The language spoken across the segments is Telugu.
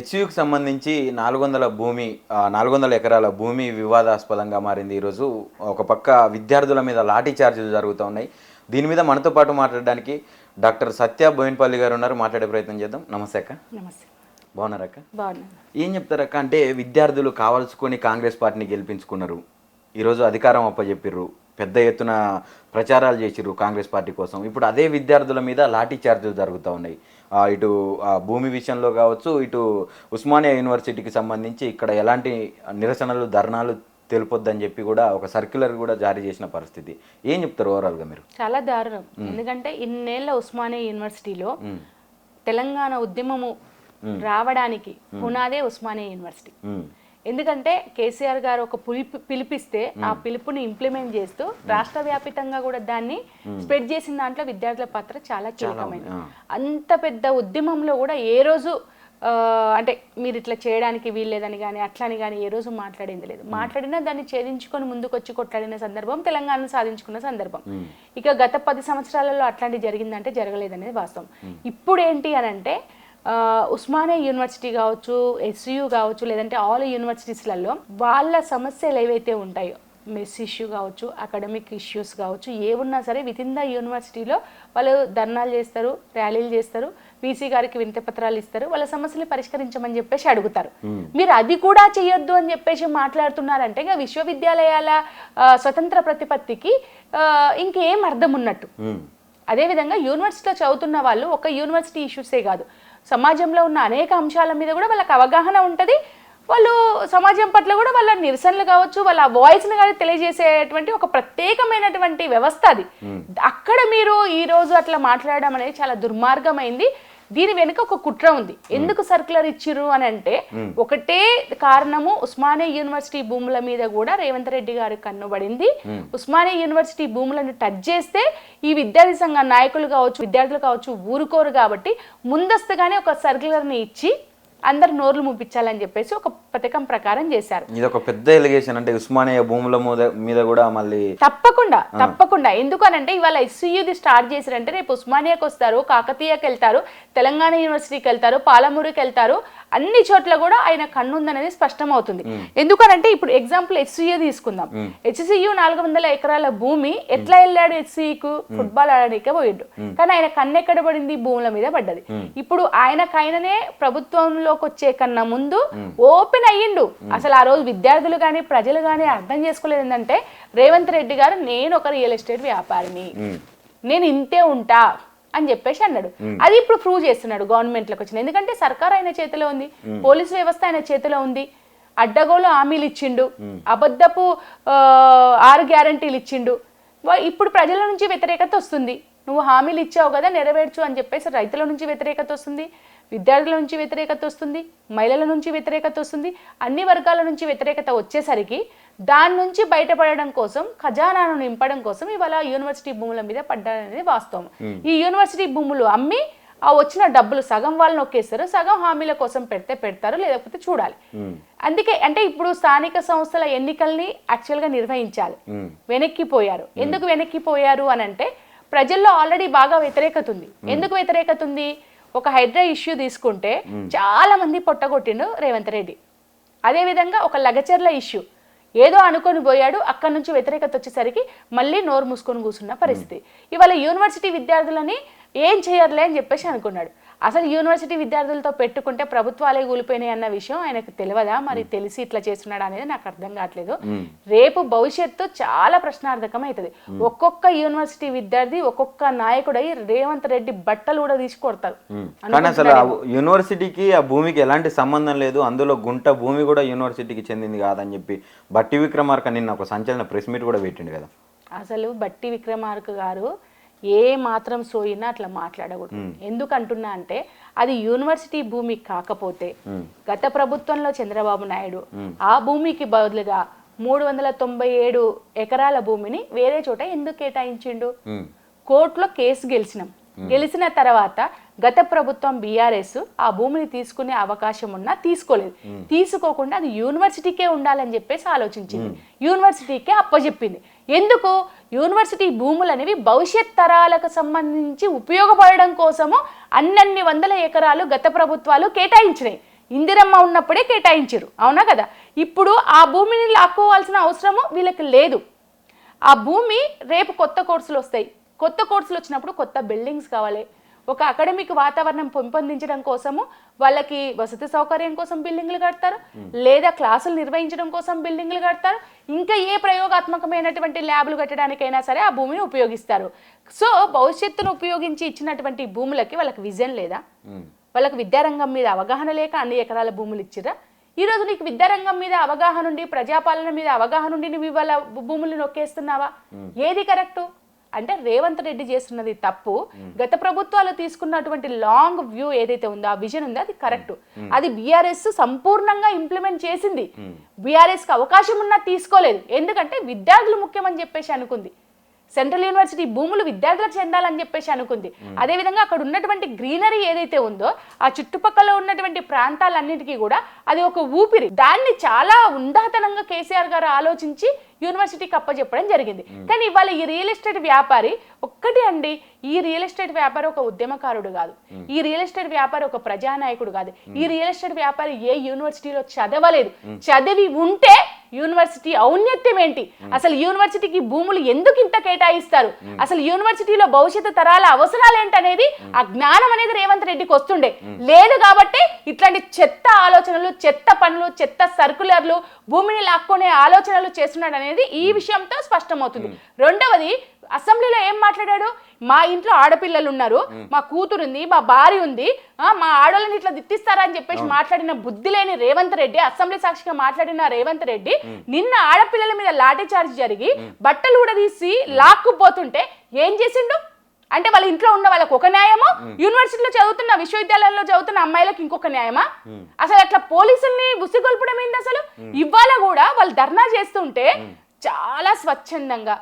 హెచ్యుకి సంబంధించి 400 ఎకరాల భూమి వివాదాస్పదంగా మారింది. ఈరోజు ఒక పక్క విద్యార్థుల మీద లాఠీ చార్జీలు జరుగుతూ ఉన్నాయి. దీని మీద మనతో పాటు మాట్లాడడానికి డాక్టర్ సత్య బోయినపల్లి గారు ఉన్నారు. మాట్లాడే ప్రయత్నం చేద్దాం. నమస్తే అక్క. నమస్తే. బాగున్నారక్క? బాగున్నాను. ఏం చెప్తారక్క? అంటే విద్యార్థులు కావాల్సుకొని కాంగ్రెస్ పార్టీని గెలిపించుకున్నారు. ఈరోజు అధికారం అప్పచెప్పిర్రు, పెద్ద ఎత్తున ప్రచారాలు చేసిర్రు కాంగ్రెస్ పార్టీ కోసం. ఇప్పుడు అదే విద్యార్థుల మీద లాఠీ చార్జీలు జరుగుతూ ఉన్నాయి. ఇటు భూమి విషయంలో కావచ్చు, ఇటు ఉస్మానియా యూనివర్సిటీకి సంబంధించి ఇక్కడ ఎలాంటి నిరసనలు ధర్నాలు తెలుపొద్దని చెప్పి కూడా ఒక సర్క్యులర్ కూడా జారీ చేసిన పరిస్థితి. ఏం చెప్తారు ఓవరాల్గా మీరు? చాలా దారుణం. ఎందుకంటే ఇన్నేళ్ల ఉస్మానియా యూనివర్సిటీలో తెలంగాణ ఉద్యమము రావడానికి పునాదే ఉస్మానియా యూనివర్సిటీ. ఎందుకంటే కేసీఆర్ గారు ఒక పిలిపిస్తే ఆ పిలుపుని ఇంప్లిమెంట్ చేస్తూ రాష్ట్ర వ్యాపితంగా కూడా దాన్ని స్ప్రెడ్ చేసిన దాంట్లో విద్యార్థుల పాత్ర చాలా కీలకమైనది. అంత పెద్ద ఉద్యమంలో కూడా ఏ రోజు అంటే మీరు ఇట్లా చేయడానికి వీల్లేదని కానీ అట్లని కానీ ఏ రోజు మాట్లాడింది లేదు. మాట్లాడినా దాన్ని ఛేదించుకొని ముందుకొచ్చి కొట్లాడిన సందర్భం, తెలంగాణను సాధించుకున్న సందర్భం. ఇక గత 10 సంవత్సరాలలో అట్లాంటి జరిగిందంటే జరగలేదనేది వాస్తవం. ఇప్పుడు ఏంటి అని అంటే ఉస్మానియా యూనివర్సిటీ కావచ్చు, ఎస్యు కావచ్చు, లేదంటే ఆల్ యూనివర్సిటీస్లలో వాళ్ళ సమస్యలు ఏవైతే ఉంటాయో, మెస్ ఇష్యూ కావచ్చు, అకాడమిక్ ఇష్యూస్ కావచ్చు, ఏమున్నా సరే విత్ ఇన్ ద యూనివర్సిటీలో వాళ్ళు ధర్నాలు చేస్తారు, ర్యాలీలు చేస్తారు, వీసీ గారికి వినతి పత్రాలు ఇస్తారు, వాళ్ళ సమస్యలు పరిష్కరించమని చెప్పేసి అడుగుతారు. మీరు అది కూడా చేయొద్దు అని చెప్పేసి మాట్లాడుతున్నారంటే ఇక విశ్వవిద్యాలయాల స్వతంత్ర ప్రతిపత్తికి ఇంకేం అర్థం ఉన్నట్టు. అదేవిధంగా యూనివర్సిటీలో చదువుతున్న వాళ్ళు ఒక యూనివర్సిటీ ఇష్యూసే కాదు, సమాజంలో ఉన్న అనేక అంశాల మీద కూడా వాళ్ళకి అవగాహన ఉంటుంది. వాళ్ళు సమాజం పట్ల కూడా వాళ్ళ నిరసనలు కావచ్చు, వాళ్ళ వాయిస్ని కానీ తెలియజేసేటువంటి ఒక ప్రత్యేకమైనటువంటి వ్యవస్థ అది. అక్కడ మీరు ఈరోజు అట్లా మాట్లాడడం అనేది చాలా దుర్మార్గమైంది. దీని వెనుక ఒక కుట్ర ఉంది. ఎందుకు సర్క్యులర్ ఇచ్చిర్రు అని అంటే ఒకటే కారణము, ఉస్మానియా యూనివర్సిటీ భూముల మీద కూడా రేవంత్ రెడ్డి గారు కన్నుబడింది. ఉస్మానియా యూనివర్సిటీ భూములను టచ్ చేస్తే ఈ విద్యార్థి సంఘ నాయకులు కావచ్చు, విద్యార్థులు కావచ్చు ఊరుకోరు. కాబట్టి ముందస్తుగానే ఒక సర్క్యులర్ని ఇచ్చి అందరు నోర్లు ముప్పించాలని చెప్పేసి ఒక పథకం ప్రకారం చేశారు. ఇది ఒక పెద్ద ఎలిగేషన్. అంటే ఉస్మానియా భూముల మీద కూడా మళ్ళీ తప్పకుండా ఎందుకు అనంటే ఇవాళ ఎస్సీయూది స్టార్ట్ చేశారంటే రేపు ఉస్మానియాకి వస్తారు, కాకతీయకి వెళ్తారు, తెలంగాణ యూనివర్సిటీకి వెళ్తారు, పాలమూరుకి వెళ్తారు, అన్ని చోట్ల కూడా ఆయన కన్నుందనేది స్పష్టమవుతుంది. ఎందుకనంటే ఇప్పుడు ఎగ్జాంపుల్ హెచ్సియూ తీసుకుందాం. హెచ్సియూ 400 ఎకరాల భూమి ఎట్లా వెళ్ళాడు? హెచ్సియూకు ఫుట్బాల్ ఆడడానికే పోయిండు, కానీ ఆయన కన్ను ఎక్కడ పడింది? భూముల మీద పడ్డది. ఇప్పుడు ఆయనకైననే ప్రభుత్వంలోకి వచ్చే కన్నా ముందు ఓపెన్ అయ్యిండు. అసలు ఆ రోజు విద్యార్థులు కానీ ప్రజలు కానీ అర్థం చేసుకోలేదు ఏంటంటే రేవంత్ రెడ్డి గారు నేను ఒక రియల్ ఎస్టేట్ వ్యాపారిని, నేను ఇంతే ఉంటా అని చెప్పేసి అన్నాడు. అది ఇప్పుడు ప్రూవ్ చేస్తున్నాడు గవర్నమెంట్లోకి వచ్చిన. ఎందుకంటే సర్కార్ ఆయన చేతిలో ఉంది, పోలీసు వ్యవస్థ ఆయన చేతిలో ఉంది. అడ్డగోలు హామీలు ఇచ్చిండు, అబద్ధపు 6 గ్యారంటీలు ఇచ్చిండు. ఇప్పుడు ప్రజల నుంచి వ్యతిరేకత వస్తుంది. నువ్వు హామీలు ఇచ్చావు కదా నెరవేర్చు అని చెప్పేసి రైతుల నుంచి వ్యతిరేకత వస్తుంది, విద్యార్థుల నుంచి వ్యతిరేకత వస్తుంది, మహిళల నుంచి వ్యతిరేకత వస్తుంది, అన్ని వర్గాల నుంచి వ్యతిరేకత వచ్చేసరికి దాని నుంచి బయటపడడం కోసం, ఖజానాను నింపడం కోసం ఇవాళ యూనివర్సిటీ భూముల మీద పడ్డారనేది వాస్తవం. ఈ యూనివర్సిటీ భూములు అమ్మి ఆ వచ్చిన డబ్బులు సగం వాళ్ళు నొక్కేస్తారు, సగం హామీల కోసం పెడతారు, లేకపోతే చూడాలి. అందుకే అంటే ఇప్పుడు స్థానిక సంస్థల ఎన్నికల్ని యాక్చువల్గా నిర్వహించాలి, వెనక్కిపోయారు. ఎందుకు వెనక్కిపోయారు అని అంటే ప్రజల్లో ఆల్రెడీ బాగా వ్యతిరేకత ఉంది. ఎందుకు వ్యతిరేకత ఉంది? ఒక హైడ్రా ఇష్యూ తీసుకుంటే చాలా మంది పొట్టగొట్టిండు రేవంత్ రెడ్డి. అదేవిధంగా ఒక లగచర్ల ఇష్యూ ఏదో అనుకొని పోయాడు, అక్కడి నుంచి వ్యతిరేకత వచ్చేసరికి మళ్ళీ నోరు మూసుకొని కూర్చున్న పరిస్థితి. ఇవాళ యూనివర్సిటీ విద్యార్థులని ఏం చేయర్లే అని చెప్పేసి అనుకున్నాడు. అసలు యూనివర్సిటీ విద్యార్థులతో పెట్టుకుంటే ప్రభుత్వాలే కూలిపోయినాయి అన్న విషయం ఆయనకు తెలియదా? మరి తెలిసి ఇట్లా చేస్తున్నాడు అనేది నాకు అర్థం కావట్లేదు. రేపు భవిష్యత్తు చాలా ప్రశ్నార్థకం అవుతుంది. ఒక్కొక్క యూనివర్సిటీ విద్యార్థి ఒక్కొక్క నాయకుడై రేవంత్ రెడ్డి బట్టలు కూడా తీసుకొడతారు. కానీ అసలు యూనివర్సిటీకి ఆ భూమికి ఎలాంటి సంబంధం లేదు, అందులో గుంట భూమి కూడా యూనివర్సిటీకి చెందింది కాదని చెప్పి బట్టి విక్రమార్క నిన్న ఒక సంచలన ప్రెస్ మీట్ కూడా పెట్టిండు కదా. అసలు బట్టి విక్రమార్క గారు ఏ మాత్రం సోయినా అట్లా మాట్లాడకూడదు. ఎందుకంటున్నా అంటే అది యూనివర్సిటీ భూమి కాకపోతే గత ప్రభుత్వంలో చంద్రబాబు నాయుడు ఆ భూమికి బదులుగా 397 ఎకరాల భూమిని వేరే చోట ఎందుకు కేటాయించిండు? కోర్టులో కేసు గెలిచిన తర్వాత గత ప్రభుత్వం బీఆర్ఎస్ ఆ భూమిని తీసుకునే అవకాశం ఉన్నా తీసుకోలేదు. తీసుకోకుండా అది యూనివర్సిటీకే ఉండాలని చెప్పేసి ఆలోచించింది, యూనివర్సిటీకే అప్పచెప్పింది. ఎందుకు? యూనివర్సిటీ భూములు అనేవి భవిష్యత్ తరాలకు సంబంధించి ఉపయోగపడడం కోసము అన్నన్ని వందల ఎకరాలు గత ప్రభుత్వాలు కేటాయించినాయి. ఇందిరమ్మ ఉన్నప్పుడే కేటాయించారు, అవునా కదా? ఇప్పుడు ఆ భూమిని లాక్కోవాల్సిన అవసరము వీళ్ళకి లేదు. ఆ భూమి రేపు కొత్త కోర్సులు వస్తాయి, కొత్త కోర్సులు వచ్చినప్పుడు కొత్త బిల్డింగ్స్ కావాలి, ఒక అకాడమిక్ వాతావరణం పెంపొందించడం కోసము వాళ్ళకి వసతి సౌకర్యం కోసం బిల్డింగ్లు కడతారు, లేదా క్లాసులు నిర్వహించడం కోసం బిల్డింగ్లు కడతారు, ఇంకా ఏ ప్రయోగాత్మకమైనటువంటి ల్యాబ్లు కట్టడానికైనా సరే ఆ భూమిని ఉపయోగిస్తారు. సో భవిష్యత్తును ఉపయోగించి ఇచ్చినటువంటి భూములకి వాళ్ళకి విజన్ లేదా? వాళ్ళకి విద్యారంగం మీద అవగాహన లేక అన్ని ఎకరాల భూములు ఇచ్చిరా? ఈరోజు నీకు విద్యారంగం మీద అవగాహన ఉండి, ప్రజాపాలన మీద అవగాహన ఉండి నువ్వు ఇవాళ భూములు నొక్కేస్తున్నావా? ఏది కరెక్టు అంటే రేవంత్ రెడ్డి చేస్తున్నది తప్పు. గత ప్రభుత్వాలు తీసుకున్నటువంటి లాంగ్ వ్యూ ఏదైతే ఉందో, ఆ విజన్ ఉందో అది కరెక్ట్. అది బీఆర్ఎస్ సంపూర్ణంగా ఇంప్లిమెంట్ చేసింది. బీఆర్ఎస్ కి అవకాశం ఉన్నా తీసుకోలేదు, ఎందుకంటే విద్యార్థులు ముఖ్యమని చెప్పేసి అనుకుంది. సెంట్రల్ యూనివర్సిటీ భూములు విద్యార్థులకు చెందాలని చెప్పేసి అనుకుంది. అదేవిధంగా అక్కడ ఉన్నటువంటి గ్రీనరీ ఏదైతే ఉందో, ఆ చుట్టుపక్కల ఉన్నటువంటి ప్రాంతాలన్నిటికీ కూడా అది ఒక ఊపిరి. దాన్ని చాలా ఉందాతనంగా కేసీఆర్ గారు ఆలోచించి యూనివర్సిటీకి అప్పచెప్పడం జరిగింది. కానీ ఇవాళ ఈ రియల్ ఎస్టేట్ వ్యాపారి ఒక్కటి అండి, ఈ రియల్ ఎస్టేట్ వ్యాపారి ఒక ఉద్యమకారుడు కాదు, ఈ రియల్ ఎస్టేట్ వ్యాపారి ఒక ప్రజానాయకుడు కాదు, ఈ రియల్ ఎస్టేట్ వ్యాపారి ఏ యూనివర్సిటీలో చదవలేదు. చదివి ఉంటే యూనివర్సిటీ ఔన్నత్యం ఏంటి, అసలు యూనివర్సిటీకి భూములు ఎందుకు ఇంత కేటాయిస్తారు, అసలు యూనివర్సిటీలో భవిష్యత్తు తరాల అవసరాలు ఏంటనేది ఆ జ్ఞానం అనేది రేవంత్ రెడ్డికి వస్తుండే. లేదు కాబట్టి ఇట్లాంటి చెత్త ఆలోచనలు, చెత్త పనులు, చెత్త సర్కులర్లు, భూమిని లాక్కునే ఆలోచనలు చేస్తున్నాడు అనేది ఈ విషయంతో స్పష్టమవుతుంది. రెండవది, అసెంబ్లీలో ఏం మాట్లాడాడు? మా ఇంట్లో ఆడపిల్లలు ఉన్నారు, మా కూతురు ఉంది, మా భార్య ఉంది, మా ఆడవాళ్ళని ఇట్లా దిట్టిస్తారా అని చెప్పేసి మాట్లాడిన బుద్ధి లేని రేవంత్ రెడ్డి, అసెంబ్లీ సాక్షిగా మాట్లాడిన రేవంత్ రెడ్డి నిన్న ఆడపిల్లల మీద లాఠీ చార్జ్ జరిగి బట్టలు కూడా తీసి లాక్కుపోతుంటే ఏం చేసిండు అంటే, వాళ్ళ ఇంట్లో ఉన్న వాళ్ళకి ఒక న్యాయమో, యూనివర్సిటీలో చదువుతున్న, విశ్వవిద్యాలయంలో చదువుతున్న అమ్మాయిలకు ఇంకొక న్యాయమా? అసలు అట్లా పోలీసుల్ని ఉసిగొల్పడం ఏంటి అసలు? ఇవాళ కూడా వాళ్ళు ధర్నా చేస్తుంటే చాలా స్వచ్ఛందంగా,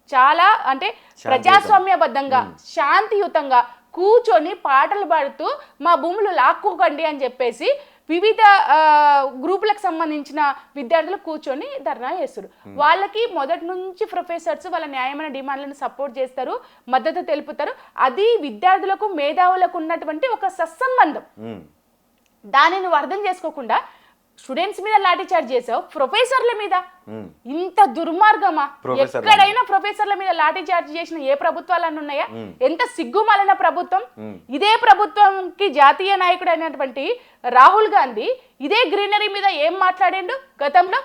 చాలా అంటే ప్రజాస్వామ్యబద్ధంగా, శాంతియుతంగా కూర్చొని పాటలు పాడుతూ మా భూములు లాక్కోకండి అని చెప్పేసి వివిధ గ్రూపులకు సంబంధించిన విద్యార్థులు కూర్చొని ధర్నా చేస్తారు. వాళ్ళకి మొదటి నుంచి ప్రొఫెసర్స్ వాళ్ళ న్యాయమైన డిమాండ్లను సపోర్ట్ చేస్తారు, మద్దతు తెలుపుతారు. అది విద్యార్థులకు, మేధావులకు ఉన్నటువంటి ఒక సత్సంబంధం. దాన్ని నువ్వు అర్థం చేసుకోకుండా స్టూడెంట్స్ మీద లాఠీ చార్జ్ చేసావు, ప్రొఫెసర్ల మీద ఇంత దుర్మార్గమా? ఎక్కడైనా ప్రొఫెసర్ల మీద లాఠీ చార్జ్ చేసిన ఏ ప్రభుత్వాలన్నీ ఉన్నాయా? ఎంత సిగ్గుమాలిన ప్రభుత్వం. ఇదే ప్రభుత్వంకి జాతీయ నాయకుడు అయినటువంటి రాహుల్ గాంధీ ఇదే గ్రీనరీ మీద ఏం మాట్లాడిండు గతంలో?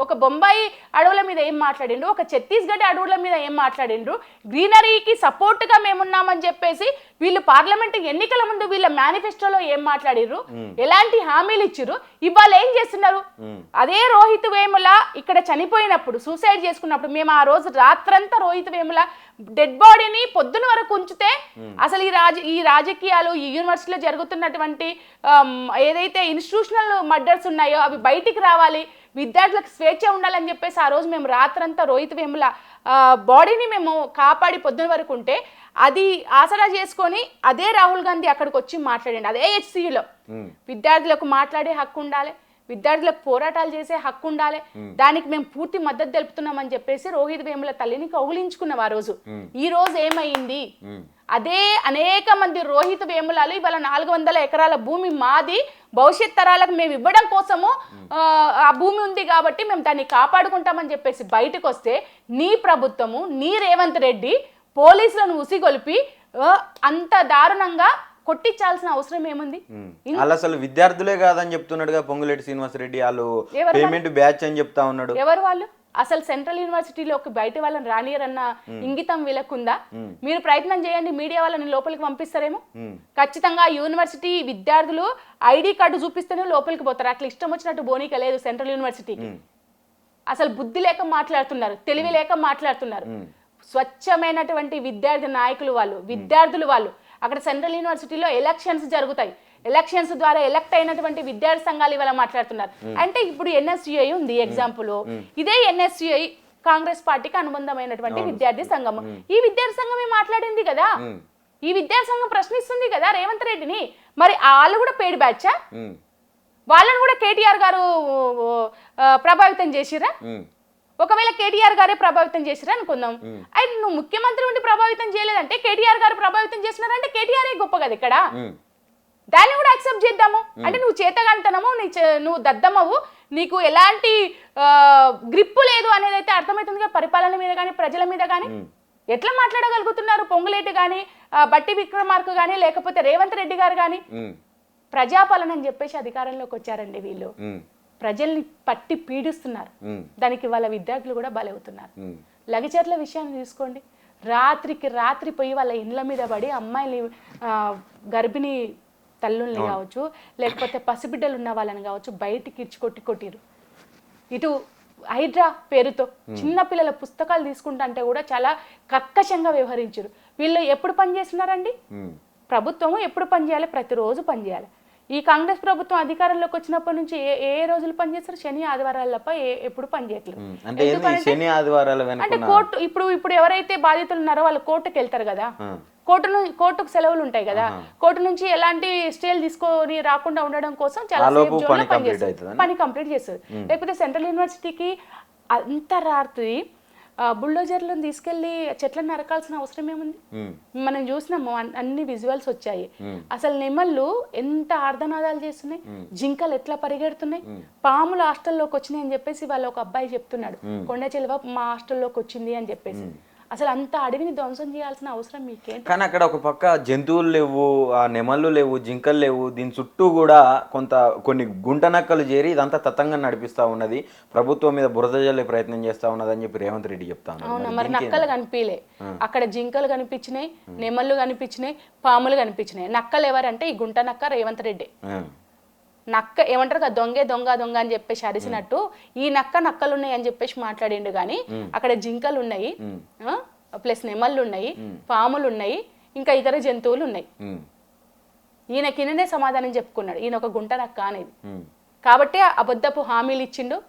ఒక బొంబాయి అడవుల మీద ఏం మాట్లాడిండు, ఒక ఛత్తీస్గఢ్ అడవుల మీద ఏం మాట్లాడిండ్రు? గ్రీనరీకి సపోర్ట్ గా మేమున్నామని చెప్పేసి వీళ్ళు పార్లమెంట్ ఎన్నికల ముందు వీళ్ళ మేనిఫెస్టోలో ఏం మాట్లాడిర్రు, ఎలాంటి హామీలు ఇచ్చిర్రు? ఇవాళ ఏం చేస్తున్నారు? అదే రోహిత్ వేముల ఇక్కడ చనిపోయినప్పుడు, సూసైడ్ చేసుకున్నప్పుడు, మేము ఆ రోజు రాత్రంతా రోహిత్ వేముల డెడ్ బాడీని పొద్దున వరకు ఉంచితే అసలు ఈ రాజకీయాలు, ఈ యూనివర్సిటీలో జరుగుతున్నటువంటి ఏదైతే ఇన్స్టిట్యూషనల్ మర్డర్స్ ఉన్నాయో అవి బయటికి రావాలి, విద్యార్థులకు స్వేచ్ఛ ఉండాలని చెప్పేసి ఆ రోజు మేము రాత్రంతా రోహిత్ వేముల బాడీని మేము కాపాడి పొద్దున వరకు ఉంటే, అది ఆసరా చేసుకొని అదే రాహుల్ గాంధీ అక్కడికి వచ్చి మాట్లాడండి. అదే హెచ్సియులో విద్యార్థులకు మాట్లాడే హక్కు ఉండాలి, విద్యార్థులకు పోరాటాలు చేసే హక్కు ఉండాలి, దానికి మేము పూర్తి మద్దతు తెలుపుతున్నామని చెప్పేసి రోహిత్ వేముల తల్లిని కౌగిలించుకున్నాం ఆ రోజు. ఈ రోజు ఏమైంది? అదే అనేక మంది రోహిత్ వేములాలు ఇవాళ 400 ఎకరాల భూమి మాది, భవిష్యత్ తరాలకు మేము ఇవ్వడం కోసము ఆ భూమి ఉంది కాబట్టి మేము దాన్ని కాపాడుకుంటామని చెప్పేసి బయటకు వస్తే, నీ ప్రభుత్వము, నీ రేవంత్ రెడ్డి పోలీసులను ఉసిగొలిపి అంత దారుణంగా కొట్టించాల్సిన అవసరం ఏముంది? వాళ్ళు అసలు విద్యార్థులే కాదని చెప్తున్నాడుగా పొంగులేటి శ్రీనివాసరెడ్డి. వాళ్ళు పేమెంట్ బ్యాచ్ అని చెప్తా ఉన్నాడు. ఎవరు వాళ్ళు? అసలు సెంట్రల్ యూనివర్సిటీలోకి బయట వాళ్ళని రానియరన్న ఇంగితం వీళ్ళకుందా? మీరు ప్రయత్నం చేయండి, మీడియా వాళ్ళని లోపలికి పంపిస్తారేమో. ఖచ్చితంగా యూనివర్సిటీ విద్యార్థులు ఐడి కార్డు చూపిస్తేనే లోపలికి పోతారు. అట్లా ఇష్టం వచ్చినట్టు బోనీక లేదు సెంట్రల్ యూనివర్సిటీకి. అసలు బుద్ధి లేక మాట్లాడుతున్నారు, తెలివి లేక మాట్లాడుతున్నారు. స్వచ్ఛమైనటువంటి విద్యార్థి నాయకులు వాళ్ళు, విద్యార్థులు వాళ్ళు. అక్కడ సెంట్రల్ యూనివర్సిటీలో ఎలక్షన్స్ జరుగుతాయి, ఎలక్షన్స్ ద్వారా ఎలక్ట్ అయినటువంటి విద్యార్థి సంఘాలు ఇవాళ మాట్లాడుతున్నారు. అంటే ఇప్పుడు ఎన్ఎస్యుఐ ఉంది ఎగ్జాంపుల్, ఇదే ఎన్ఎస్యుఐ కాంగ్రెస్ పార్టీకి అనుబంధమైనటువంటి విద్యార్థి సంఘం. ఈ విద్యార్థి సంఘమే మాట్లాడింది కదా, ఈ విద్యార్థి సంఘం ప్రశ్నిస్తుంది కదా రేవంత్ రెడ్డిని. మరి వాళ్ళు కూడా పెయిడ్ బ్యాచా? వాళ్ళని కూడా కేటీఆర్ గారు ప్రభావితం చేసిరా? ఒకవేళ కేటీఆర్ గారే ప్రభావితం చేసిరా అనుకుందాం, అయితే నువ్వు ముఖ్యమంత్రి ఉండి ప్రభావితం చేయలేదంటే కేటీఆర్ గారు ప్రభావితం చేసినారంటే కేటీఆర్ గొప్ప కదా ఇక్కడ. దాన్ని కూడా యాక్సెప్ట్ చేద్దాము. అంటే నువ్వు చేతగాంతనము, నువ్వు దద్దమ్మవు, నీకు ఎలాంటి గ్రిప్పు లేదు అనేది అయితే అర్థమవుతుంది. పరిపాలన మీద కానీ ప్రజల మీద కానీ ఎట్లా మాట్లాడగలుగుతున్నారు పొంగులేటి కానీ, బట్టి విక్రమార్క కానీ, లేకపోతే రేవంత్ రెడ్డి గారు కానీ? ప్రజాపాలన అని చెప్పేసి అధికారంలోకి వచ్చారండి వీళ్ళు. ప్రజల్ని పట్టి పీడిస్తున్నారు. దానికి వాళ్ళ విద్యార్థులు కూడా బలవుతున్నారు. లగచర్ల విషయాన్ని తీసుకోండి. రాత్రికి రాత్రి పోయి వాళ్ళ ఇండ్ల మీద పడి అమ్మాయిని, గర్భిణీ తల్లుల్ని కావచ్చు, లేకపోతే పసిబిడ్డలు ఉన్న వాళ్ళని కావచ్చు, బయటికి ఇడ్చి కొట్టిరు. ఇటు హైడ్రా పేరుతో చిన్నపిల్లల పుస్తకాలు తీసుకుంటా అంటే కూడా చాలా కర్కశంగా వ్యవహరించారు. వీళ్ళు ఎప్పుడు పనిచేస్తున్నారండి? ప్రభుత్వము ఎప్పుడు పనిచేయాలి? ప్రతిరోజు పనిచేయాలి. ఈ కాంగ్రెస్ ప్రభుత్వం అధికారంలోకి వచ్చినప్పటి నుంచి ఏ రోజులు పనిచేస్తారు? శని ఆదివారాల తప్ప ఎప్పుడు పనిచేయట్లేదు. అంటే కోర్టు ఇప్పుడు ఎవరైతే బాధితులు ఉన్నారో వాళ్ళు కోర్టుకు వెళ్తారు కదా, కోర్టుకు సెలవులు ఉంటాయి కదా, కోర్టు నుంచి ఎలాంటి స్టేలు తీసుకొని రాకుండా ఉండడం కోసం చాలా పని కంప్లీట్ చేస్తుంది. లేకపోతే సెంట్రల్ యూనివర్సిటీకి అంత రాత్రి బుల్డోజర్లను తీసుకెళ్లి చెట్లను నరకాల్సిన అవసరం ఏముంది? మనం చూసినాము, అన్ని విజువల్స్ వచ్చాయి. అసలు నెమళ్ళు ఎంత ఆర్ధనాదాలు చేస్తున్నాయి, జింకలు ఎట్లా పరిగెడుతున్నాయి, పాములు హాస్టల్లోకి వచ్చినాయి అని చెప్పేసి వాళ్ళ ఒక అబ్బాయి చెప్తున్నాడు. కొండ చెలువ మా హాస్టల్లోకి వచ్చింది అని చెప్పేసి. అసలు అంత అడవిని ధ్వంసం చేయాల్సిన అవసరం మీకేంటి? కానీ అక్కడ ఒక పక్క జంతువులు లేవు, ఆ నెమళ్ళు లేవు, జింకలు లేవు. దీని చుట్టూ కూడా కొన్ని గుంట నక్కలు చేరి ఇదంతా తతంగా నడిపిస్తా ఉన్నది, ప్రభుత్వం మీద బురద జల్లే ప్రయత్నం చేస్తా ఉన్నది అని చెప్పి రేవంత్ రెడ్డి చెప్తా ఉన్నారు. అవునా? మరి నక్కలు కనిపించలే అక్కడ, జింకలు కనిపించినాయి, నెమళ్ళు కనిపించినాయి, పాములు కనిపించినాయి. నక్కలు ఎవరంటే ఈ గుంట నక్క రేవంత్ రెడ్డి. నక్క ఏమంటారు కదా, దొంగ దొంగ అని చెప్పేసి అరిసినట్టు ఈ నక్కలు ఉన్నాయి అని చెప్పేసి మాట్లాడిండు. కానీ అక్కడ జింకలు ఉన్నాయి, ప్లస్ నెమళ్ళు ఉన్నాయి, పాములు ఉన్నాయి, ఇంకా ఇతర జంతువులు ఉన్నాయి. ఈయనకినే సమాధానం చెప్పుకున్నాడు, ఈయన ఒక గుంట నక్క అనేది. కాబట్టి అబద్ధపు హామీలు ఇచ్చిండు,